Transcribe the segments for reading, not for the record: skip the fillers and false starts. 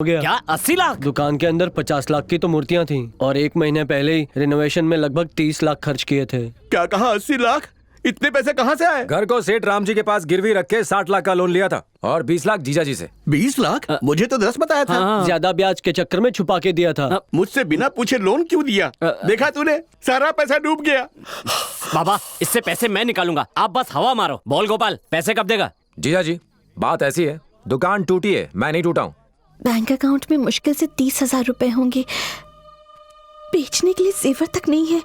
हो गया। क्या 80 लाख? दुकान के अंदर 50 लाख की तो मूर्तियां थीं और 1 महीने पहले ही रिनोवेशन में लगभग 30 लाख खर्च किए थे। क्या कहा? 80 लाख? इतने पैसे कहाँ से आए? घर को सेठ राम जी के पास गिरवी रख के 60 लाख का लोन लिया था और 20 लाख जीजा जी से। 20 लाख? मुझे तो 10 बताया था। हाँ। ज्यादा ब्याज के चक्कर में छुपा के दिया था। मुझसे बिना पूछे लोन क्यों दिया? देखा तूने, सारा पैसा डूब गया। बाबा, इससे पैसे मैं निकालूंगा, आप बस हवा मारो। बोल गोपाल, पैसे कब देगा? जीजा जी, बात ऐसी है, दुकान टूटी है, मैं नहीं टूटा हूँ। बैंक अकाउंट में मुश्किल से 30,000 रुपए होंगे। बेचने के लिए जेवर तक नहीं है।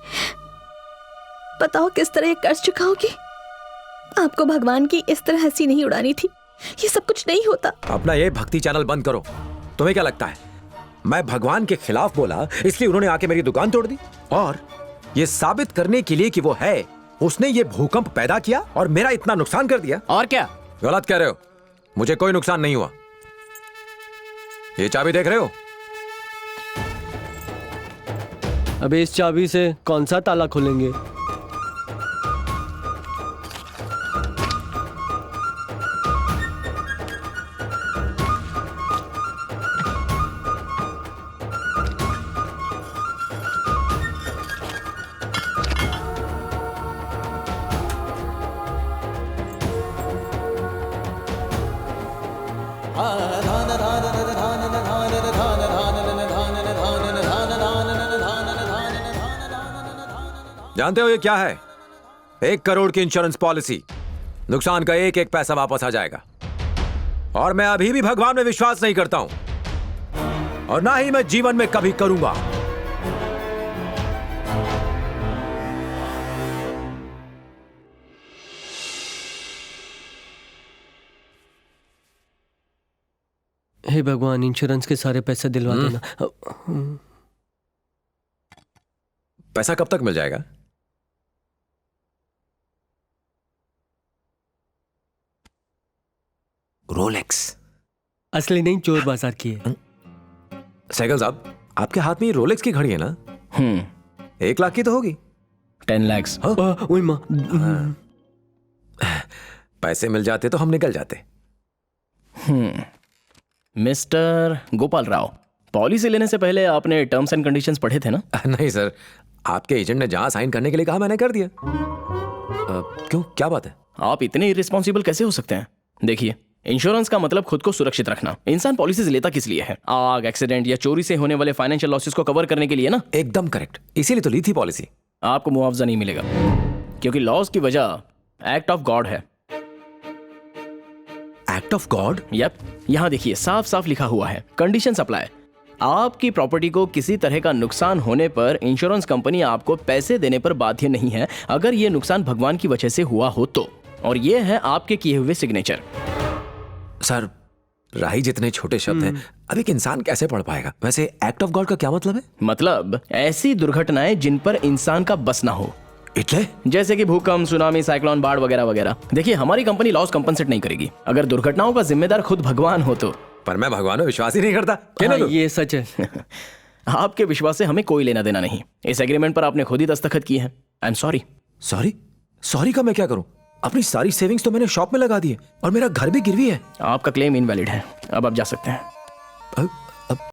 बताओ किस तरह ये कर्ज चुकाओगी? आपको भगवान की इस तरह हंसी नहीं उड़ानी थी। ये सब कुछ नहीं होता। अपना ये भक्ति चैनल बंद करो। तुम्हें क्या लगता है मैं भगवान के खिलाफ बोला इसलिए उन्होंने आके मेरी दुकान तोड़ दी? और ये साबित करने के लिए कि वो है, उसने ये भूकंप पैदा किया और मेरा इतना नुकसान कर दिया। और क्या? गलत कह रहे हो, मुझे कोई नुकसान नहीं हुआ। ये चाबी देख रहे हो? अबे इस चाबी से कौन सा ताला खोलेंगे? जानते हो ये क्या है? 1 करोड़ की इंश्योरेंस पॉलिसी। नुकसान का एक एक पैसा वापस आ जाएगा। और मैं अभी भी भगवान में विश्वास नहीं करता हूं और ना ही मैं जीवन में कभी करूंगा। हे भगवान, इंश्योरेंस के सारे पैसे दिलवा देना। पैसा कब तक मिल जाएगा? रोलेक्स। असली नहीं, चोर बाजार की है। सहगल साहब, आपके हाथ में ये रोलेक्स की घड़ी है ना? 1 लाख की तो होगी। 10 lakhs। ओए माँ, पैसे मिल जाते तो हम निकल जाते। मिस्टर गोपाल राव, पॉलिसी लेने से पहले आपने टर्म्स एंड कंडीशंस पढ़े थे ना? नहीं सर, आपके एजेंट ने जहां साइन करने के लिए कहा मैंने कर दिया। क्यों, क्या बात है? आप इतने इररिस्पॉन्सिबल कैसे हो सकते हैं? देखिए, इंश्योरेंस का मतलब खुद को सुरक्षित रखना। इंसान पॉलिसीज लेता किस लिए है? आग, एक्सीडेंट या चोरी से होने वाले फाइनेंशियल लॉसेस को कवर करने के लिए ना। एकदम करेक्ट, इसीलिए तो ली थी पॉलिसी। आपको मुआवजा नहीं मिलेगा क्योंकि लॉस की वजह एक्ट ऑफ गॉड है। Act of God? यप, यहाँ देखिए, साफ साफ लिखा हुआ है, कंडीशंस अप्लाई। आपकी प्रॉपर्टी को किसी तरह का नुकसान होने पर इंश्योरेंस कंपनी आपको पैसे देने पर बाध्य नहीं है अगर ये नुकसान भगवान की वजह से हुआ हो तो। और ये है आपके किए हुए सिग्नेचर। सर, राही जितने छोटे शब्द हैं, अब एक इंसान कैसे पढ़ पाएगा? वैसे एक्ट ऑफ गॉड का क्या मतलब है? मतलब ऐसी दुर्घटनाएं जिन पर इंसान का बस ना हो, इतने? जैसे कि भूकंप, सुनामी, साइक्लोन, बाढ़ वगैरह वगैरह। देखिए, हमारी कंपनी लॉस कंपनसेट नहीं करेगी अगर दुर्घटनाओं का जिम्मेदार खुद भगवान हो तो। पर मैं भगवान में विश्वास ही नहीं करता। हाँ, ये सच है। आपके विश्वास से हमें कोई लेना देना नहीं। इस एग्रीमेंट पर आपने खुद ही दस्तखत किए हैं। I am sorry. Sorry? Sorry का मैं क्या करूं? अपनी सारी सेविंग्स तो मैंने शॉप में लगा दी है और मेरा घर भी गिरवी है। आपका क्लेम इनवैलिड है, अब आप जा सकते हैं।